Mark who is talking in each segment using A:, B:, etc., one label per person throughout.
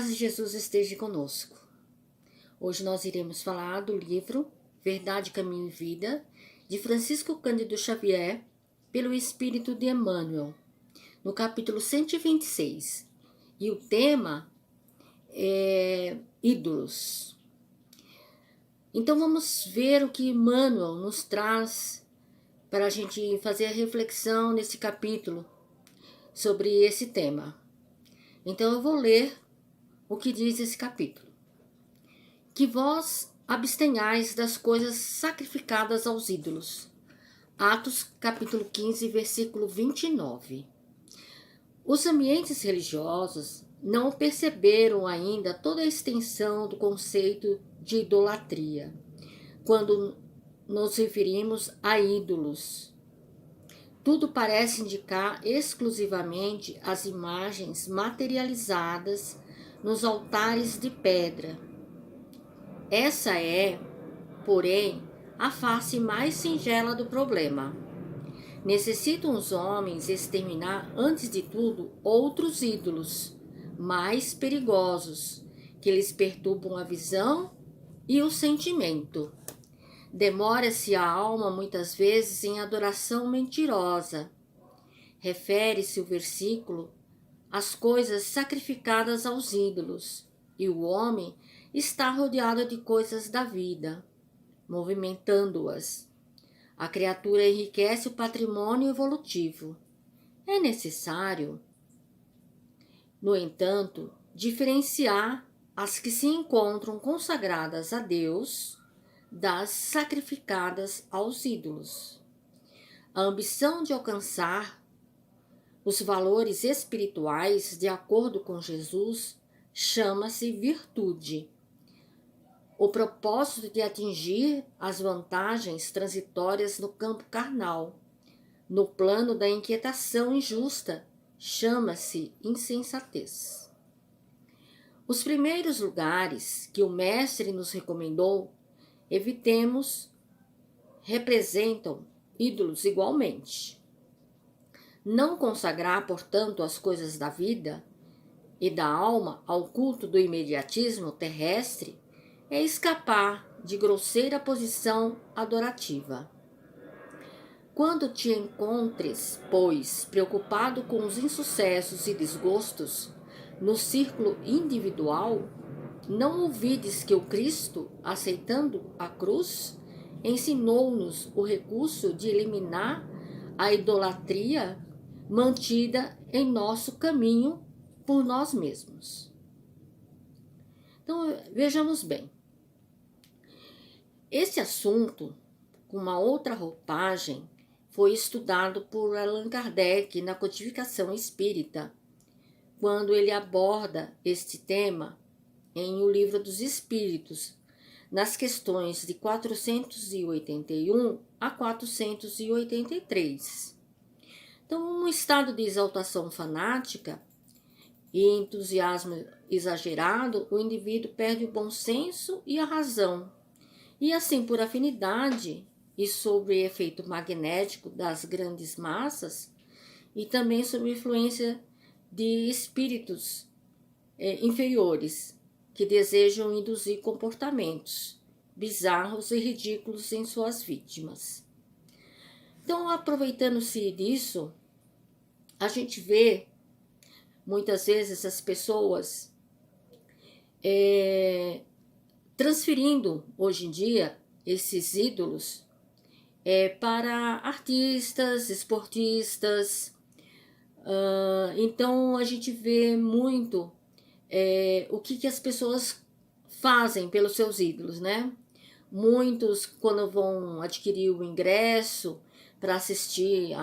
A: paz de Jesus esteja conosco. Hoje nós iremos falar do livro Verdade, Caminho e Vida, de Francisco Cândido Xavier, pelo Espírito de Emmanuel, no capítulo 126. E o tema é ídolos. Então vamos ver o que Emmanuel nos traz para a gente fazer a reflexão nesse capítulo sobre esse tema. Então eu vou ler o que diz esse capítulo. Que vós abstenhais das coisas sacrificadas aos ídolos. Atos capítulo 15, versículo 29. Os ambientes religiosos não perceberam ainda toda a extensão do conceito de idolatria, quando nos referimos a ídolos. Tudo parece indicar exclusivamente as imagens materializadas nos altares de pedra. Essa é, porém, a face mais singela do problema. Necessitam os homens exterminar, antes de tudo, outros ídolos, mais perigosos, que lhes perturbam a visão e o sentimento. Demora-se a alma muitas vezes em adoração mentirosa. Refere-se o versículo às coisas sacrificadas aos ídolos, e o homem está rodeado de coisas da vida, movimentando-as. A criatura enriquece o patrimônio evolutivo. É necessário, no entanto, diferenciar as que se encontram consagradas a Deus das sacrificadas aos ídolos. A ambição de alcançar os valores espirituais de acordo com Jesus chama-se virtude. O propósito de atingir as vantagens transitórias no campo carnal, no plano da inquietação injusta, chama-se insensatez. Os primeiros lugares que o Mestre nos recomendou, evitemos, representam ídolos igualmente. Não consagrar, portanto, as coisas da vida e da alma ao culto do imediatismo terrestre é escapar de grosseira posição adorativa. Quando te encontres, pois, preocupado com os insucessos e desgostos no círculo individual, não ouvides que o Cristo, aceitando a cruz, ensinou-nos o recurso de eliminar a idolatria mantida em nosso caminho por nós mesmos. Então, vejamos bem. Esse assunto, com uma outra roupagem, foi estudado por Allan Kardec na Codificação Espírita, quando ele aborda este tema em O Livro dos Espíritos, nas questões de 481 a 483. Então, num estado de exaltação fanática e entusiasmo exagerado, o indivíduo perde o bom senso e a razão. E assim, por afinidade e sob efeito magnético das grandes massas, e também sob influência de espíritos inferiores, que desejam induzir comportamentos bizarros e ridículos em suas vítimas. Então, aproveitando-se disso, a gente vê muitas vezes as pessoas transferindo hoje em dia esses ídolos para artistas, esportistas. Então a gente vê muito o que as pessoas fazem pelos seus ídolos, né? Muitos, quando vão adquirir o ingresso para assistir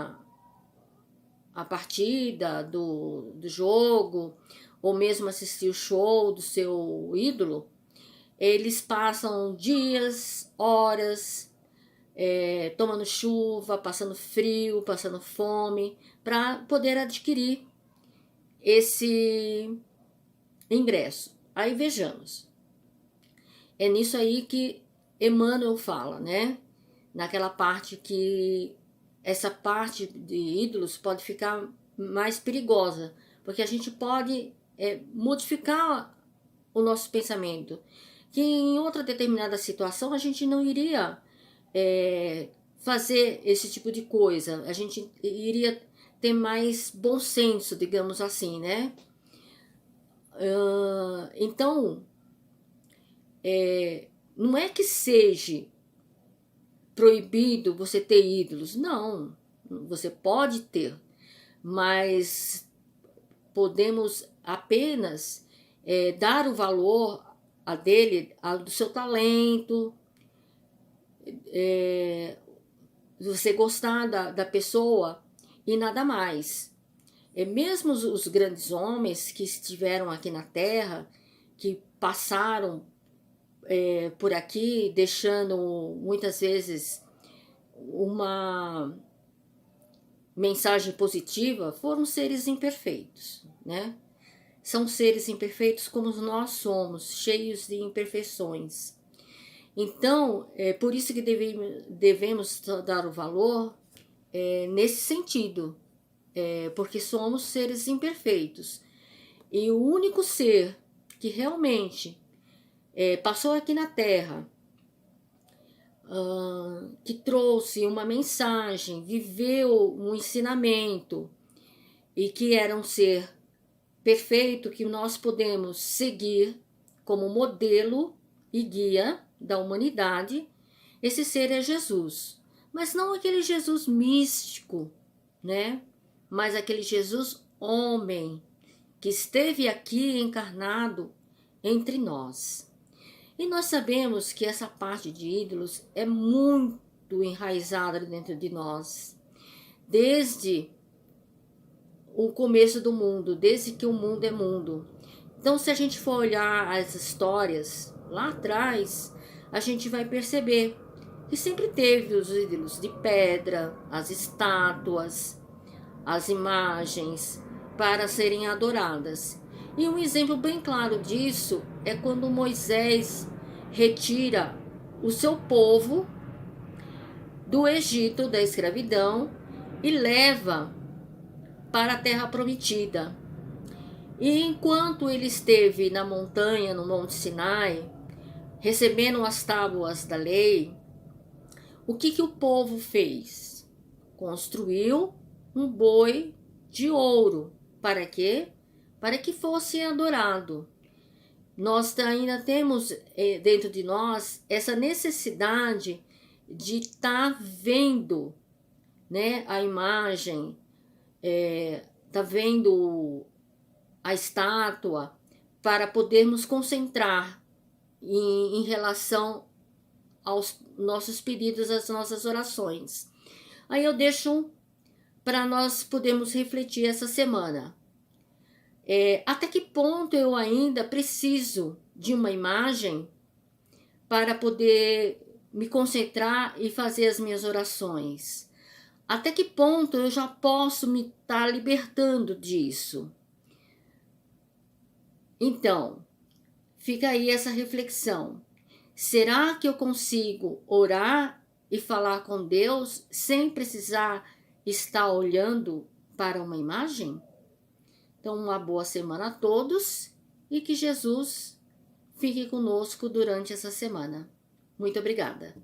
A: a partida do jogo, ou mesmo assistir o show do seu ídolo, eles passam dias, horas, tomando chuva, passando frio, passando fome, para poder adquirir esse ingresso. Aí vejamos. É nisso aí que Emmanuel fala, né? Naquela parte que essa parte de ídolos pode ficar mais perigosa, porque a gente pode modificar o nosso pensamento, que em outra determinada situação a gente não iria fazer esse tipo de coisa, a gente iria ter mais bom senso, digamos assim, né? Então, não é que seja proibido você ter ídolos, não, você pode ter, mas podemos apenas dar o valor do seu talento, você gostar da pessoa e nada mais. Mesmo os grandes homens que estiveram aqui na Terra, que passaram por aqui, deixando muitas vezes uma mensagem positiva, foram seres imperfeitos, né? São seres imperfeitos como nós somos, cheios de imperfeições. Então, é por isso que devemos dar o valor nesse sentido, porque somos seres imperfeitos. E o único ser que realmente passou aqui na Terra, que trouxe uma mensagem, viveu um ensinamento e que era um ser perfeito que nós podemos seguir como modelo e guia da humanidade, esse ser é Jesus. Mas não aquele Jesus místico, né? Mas aquele Jesus homem que esteve aqui encarnado entre nós. E nós sabemos que essa parte de ídolos é muito enraizada dentro de nós, desde o começo do mundo, desde que o mundo é mundo. Então, se a gente for olhar as histórias lá atrás, a gente vai perceber que sempre teve os ídolos de pedra, as estátuas, as imagens para serem adoradas. E um exemplo bem claro disso é quando Moisés retira o seu povo do Egito, da escravidão, e leva para a terra prometida. E enquanto ele esteve na montanha, no Monte Sinai, recebendo as tábuas da lei, o que o povo fez? Construiu um boi de ouro. Para quê? Para que fosse adorado. Nós ainda temos dentro de nós essa necessidade de estar vendo, né, a imagem, tá vendo a estátua, para podermos concentrar em relação aos nossos pedidos, às nossas orações. Aí eu deixo para nós podermos refletir essa semana. Até que ponto eu ainda preciso de uma imagem para poder me concentrar e fazer as minhas orações? Até que ponto eu já posso me estar libertando disso? Então, fica aí essa reflexão. Será que eu consigo orar e falar com Deus sem precisar estar olhando para uma imagem? Então, uma boa semana a todos e que Jesus fique conosco durante essa semana. Muito obrigada.